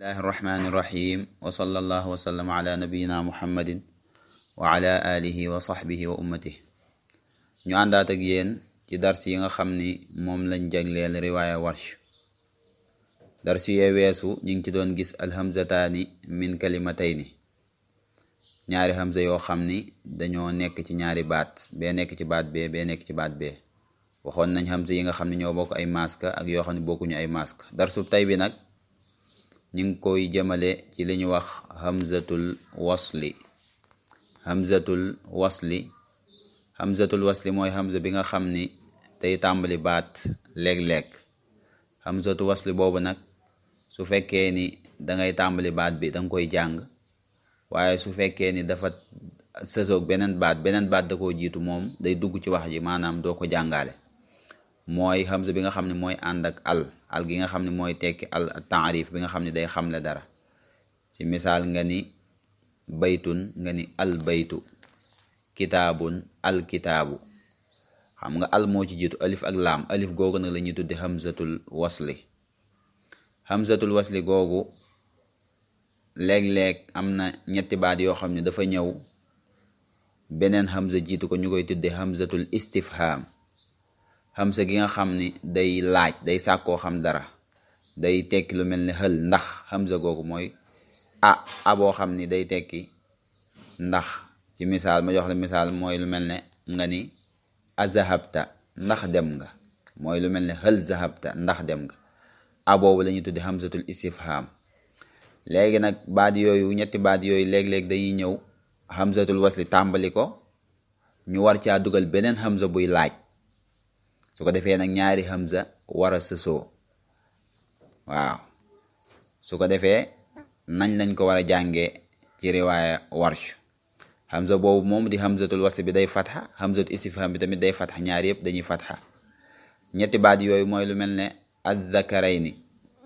bismillahi irrahmani irrahim wa sallallahu wa sallam ala nabiyina muhammadin wa ala alihi wa sahbihi wa ummatih. ñu àndaat ak yéen ci dars yi nga xam ni moom lañ jagleel riwaaya warsh. dars yee weesu ñu ngi ci doon gis alhamzataani min kalimatayni, ñaari hamza yoo xam ni dañoo nekk ci ñaari baat, bee nekk ci baat bee nekk ci baat bee. waxoon nañ hamza yi nga xam ne ñoo bokk ay maska ak yoo xam ne bokkuñu ay maska. darsub tay bi nag ñu ngi koy jëmale ci li ñu wax hamzatul wasli. hamzatul wasli mooy hamza bi nga xam ni day tàmbali baat léeg-léeg. hamzatul wasli boobu nag su fekkee ni dangay tàmbali baat bi danga koy jàng, waaye su fekkee ni dafa sësoog beneen baat da koo jiitu, moom day dugg ci wax ji, maanaam doo ko jàngaale. mooy hamza bi nga xam ne mooy ànd ak al gi nga xam ne mooy tekki al taarif bi nga xam ne day xamle dara. ci misaal nga ni baytun nga ni al baytu, kitaabun al kitaabu. xam nga al moo ci jiitu, alif ak laam. alif googu nag la ñuy tudde hamzatul wasli. hamzatul wasli googu léeg-léeg am na ñetti baat yoo xam ne dafa ñëw beneen hamza jiitu ko, ñu koy tudde hamzatul istifham. hamza gi nga xam ni day laaj, day sàkkoo xam dara, day tekki lu mel ni xël, ndax. hamza googu mooy a boo xam ni day tekki ndax. ci misaal ma jox la misaal, mooy lu mel ne nga ni azahabta, ndax dem nga. mooy lu mel ne xël zahabta, ndax dem nga. a boobu la ñuy tudde hamzatul istifham. léegi nag baat yooyu, ñetti baat yooyu léeg-léeg dañuy ñëw hamzatul wasli tàmbali ko, ñu war caa dugal beneen hamza buy laaj. su ko defee nag ñaari hamza war a sësoo. waaw su ko defee nañ lañ ko war a jàngee ci riwaaya warsh. hamza boobu moom di hamzatul wasli bi day fatxa, hamzatul istifham bi tamit day fatxa, ñaari yëpp dañuy fatxa. ñetti baat yooyu mooy lu mel ne azzakarayni.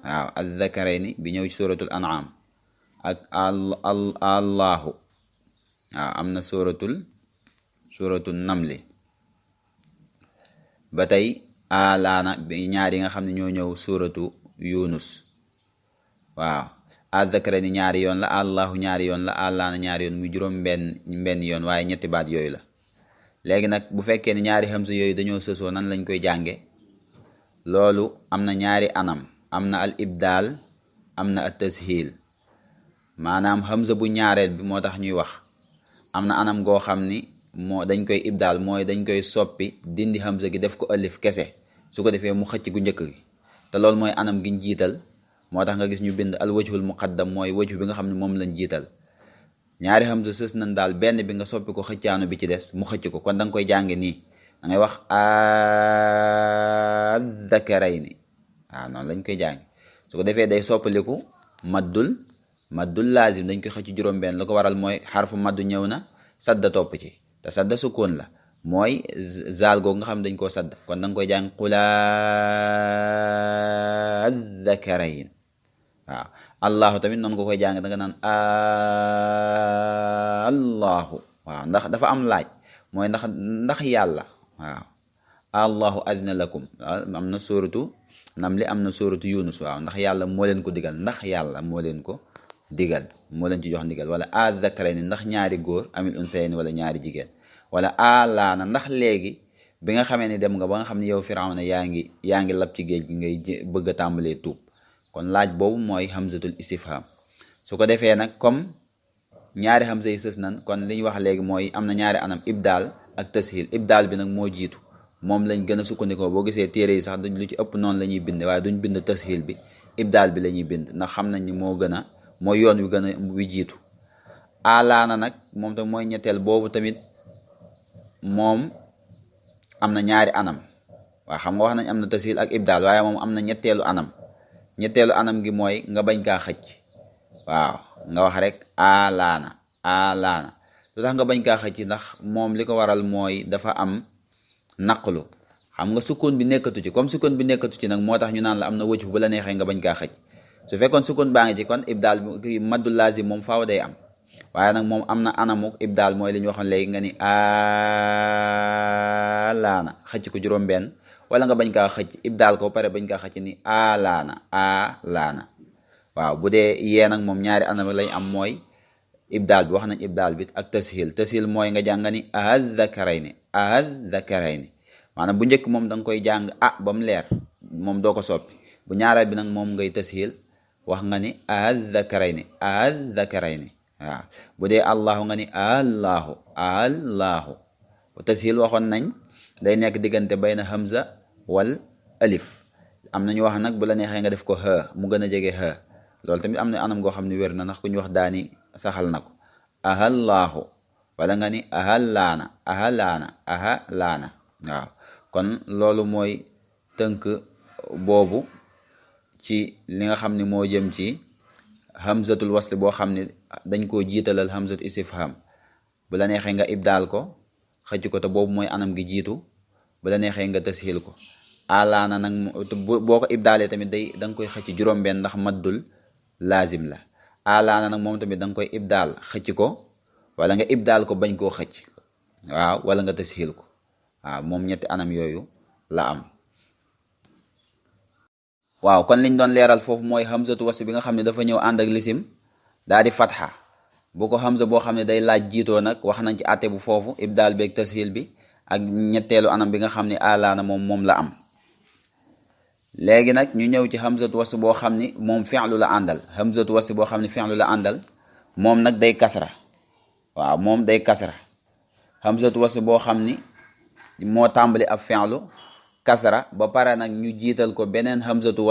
waaw azzakarayni bi ñëw ci suratul an'am, ak allahu. waaw am na suratul namli. ba tey alaana bi ñaari nga xam ne ñoo ñëw suratu yunus. waaw azzakarayni ñaari yoon la, allahu ñaari yoon la, alaana ñaari yoon, muy juróom benn yoon, waaye ñetti baat yooyu la. léegi nag bu fekkee ne ñaari hamza yooyu dañoo sësoo, nan lañ koy jànge? loolu am na ñaari anam. am na al ibdaal, am na at tashil. maanaam hamza bu ñaareel bi moo tax ñuy wax. am na anam goo xam ni dañ koy ibdaal, mooy dañ koy soppi, dindi hamza gi def ko alif kese, su ko defee mu xëcc gu njëkk gi. te loolu mooy anam giñ jiital. moo tax nga gis ñu bind al wajhul muqaddam, mooy wajhu bi nga xam ne moom lañ jiital. ñaari hamza sës nañ daal, benn bi nga soppi ko xëccaanu bi ci des, mu xëcc ko. kon da nga koy jànge nii, da ngay wax azzakarayni. waaw noonu lañ koy jàng. su ko defee day soppaliku maddul laazim, dañ koy xëcc juróom benn. la ko waral mooy xarfu maddu ñëw na, sadda topp ci, te sadda sukkoon la, mooy zaal googu nga xam dañ koo sadda. kon da nga koy jàng qul azzakarayn. waaw allahu tamit noonu nga koy jàng, da nga naan allahu. waaw ndax dafa am laaj, mooy ndax yàlla. waaw allahu adina lakum. am na sóoratu namli, am na sóoratu yunus. waaw ndax yàlla moo leen ko digal, ndax yàlla moo leen ko digal, moo leen ci jox ndigal. wala azzakarayni, ndax ñaari góor, amil unsayni, wala ñaari jigéen. wala alaana, ndax léegi bi nga xamee ni dem nga ba nga xam ne yow Firawna yaa ngi lab ci géej gi, ngay bëgg a tàmbalee tuub. kon laaj boobu mooy hamzatul istifham. su ko defee nag comme ñaari hamza yi sës nan, kon li ñu wax léegi mooy am na ñaari anam, ibdaal ak tashil. ibdaal bi nag moo jiitu, moom lañ gën a sukkandikoo. boo gisee téere yi sax lu ci ëpp noonu la ñuy bind, waaye duñ bind tashil bi, ibdaal bi la ñuy bind, ndax xam nañ ni mooy yoon wi gën a wi jiitu. alaana nag moom tam mooy ñetteel. boobu tamit moom am na ñaari anam. waaw xam nga wax nañ am na tashil ak ibdaal, waaye moom am na ñetteelu anam. ñetteelu anam gi mooy nga bañ kaa xëcc. waaw nga wax rek alaana. lu tax nga bañ kaa xëcc? ndax moom li ko waral mooy dafa am naqlu. xam nga sukkoon bi nekkatu ci, comme sukkoon bi nekkatu ci nag, moo tax ñu naan la am na wëcc bu la neexee nga bañ kaa xëcc. su fekkoon sukkoon baa ngi ci, kon ibdaal bi maddu laazim moom faaw day am. waaye nag moom am na anamuk ibdaal, mooy li ñu waxoon léegi, nga ni alaana, xëcc ko juróom benn, wala nga bañ kaa xëcc ibdaal ko pare bañ kaa xëcc ni alaana. waaw bu dee yee nag moom ñaari anam lañ am mooy ibdaal bi wax nañ ibdaal bi ak tashil mooy nga jàng ni ahadhakarayni maanaam bu njëkk moom da nga koy jàng ba mu leer moom doo ko soppi bu ñaareel bi nag moom ngay tashil wax nga ni ahadhakarayni waaw bu dee allahu nga ni allahu tashil waxoon nañ day nekk diggante bayna hamza wal alif am nañu wax nag bu la neexee nga def ko mu gën a jege loolu tamit am na anam goo xam ne wér na ndax ku ñu wax daani saxal na ko ahallaahu wala nga ni ahalaana waaw kon loolu mooy tënk boobu ci li nga xam ne moo jëm ci hamzatul wasl boo xam ne dañ koo jiitalal hamzatu istifham bu la neexee nga ibdaal ko xëcc ko te boobu mooy anam gi jiitu bu la neexee nga tashil ko alaana nag boo ko ibdaalee tamit da nga koy xëcc juróom-benn ndax maddul laazim la alaana nag moom tamit da nga koy ibdaal xëcc ko wala nga ibdaal ko bañ koo xëcc waaw wala nga tashil ko waaw moom ñetti anam yooyu la am. waaw kon liñ doon leeral foofu mooy hamzatu wasl bi nga xam ne dafa ñëw ànd ak lisim daa di fatxa bu ko hamza boo xam ne day laaj jiitoo nag wax nañ ci àtte bu foofu ibdaal beeg tashil bi ak ñetteelu anam bi nga xam ne alaana moom la am. léegi nag ñu ñëw ci hamzatu wasl boo xam ni moom fi'lu la àndal hamzatu wasl boo xam ne fi'lu la àndal moom nag day kasra waaw moom day kasra hamzatu wasl boo xam ni moo tàmbali ab fi'lu kasra ba pare nag ñu jiital ko beneen hamzatu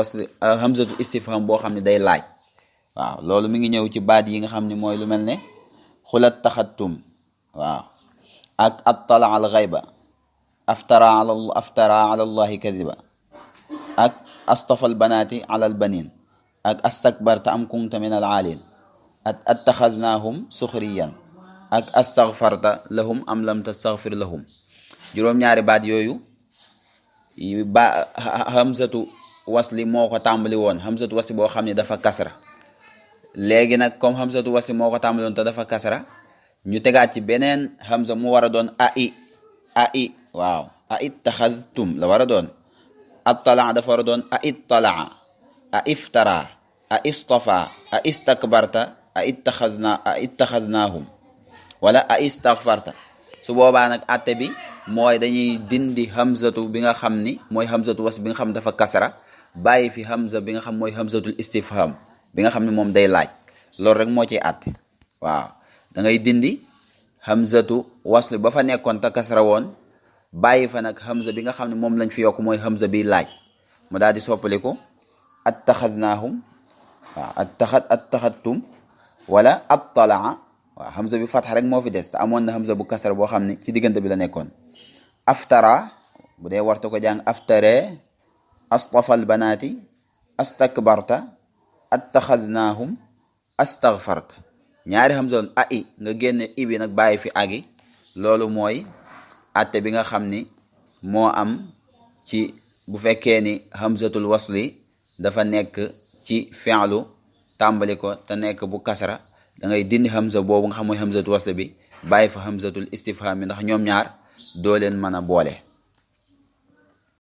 istifham boo xam ne day laaj waaw loolu mi ngi ñëw ci baat yi nga xam ne mooy lu mel ne xulat taxattum waaw ak attala al ghayba aftara ala allahi kadiba ak astafal banaati ala al banin ak astakbarta am kunta min al aalin ak attaxadnaahum suxriyan ak astaghfarta lahum am lam tastaghfir lahum juróom-ñaari baat yooyu hamzatu wasli moo ko tàmbali woon hamzatu wasli boo xam ne dafa kasra léegi nag comme hamzatu wasli moo ko tàmbali woon te dafa kasra ñu tegaat ci beneen hamza mu war a doon waaw ittaxadtum la war a doon attala dafa war a doon ittala iftara istafa istakbarta ittaxadnaahum wala istaghfarta su boobaa nag atte bi mooy dañuy dindi hamzatu bi nga xam ni mooy hamzatu wasl bi nga xam dafa kasra bàyyi fi hamza bi nga xam mooy hamzatul istifham bi nga xam ne moom day laaj loolu rek moo ciy atte waaw da ngay dindi hamzatu wasl ba fa nekkoon te kasra woon bàyyi fa nag hamza bi nga xam ne moom lañ fi yokk mooy hamza bi laaj mu daal di soppaliku attaxadnaahum waaw attaxadtum wala attalaa waaw hamza bi fatxa rek moo fi des te amoon na hamza bu kasra boo xam ne ci diggante bi la nekkoon aftara bu dee warta ko jàng aftare astafal banaati astakbarta attaxadnaahum astaghfarta ñaari hamza woon nga génne ibi nag bàyyi fi agi loolu mooy atte bi nga xam ni moo am ci bu fekkee ni hamzatul wasli dafa nekk ci fi'lu tàmbali ko te nekk bu kasra da ngay dindi hamza boobu nga xam mooy hamzatul wasli bi bàyyi fa hamzatul istifham bi ndax ñoom ñaar doo leen mën a boole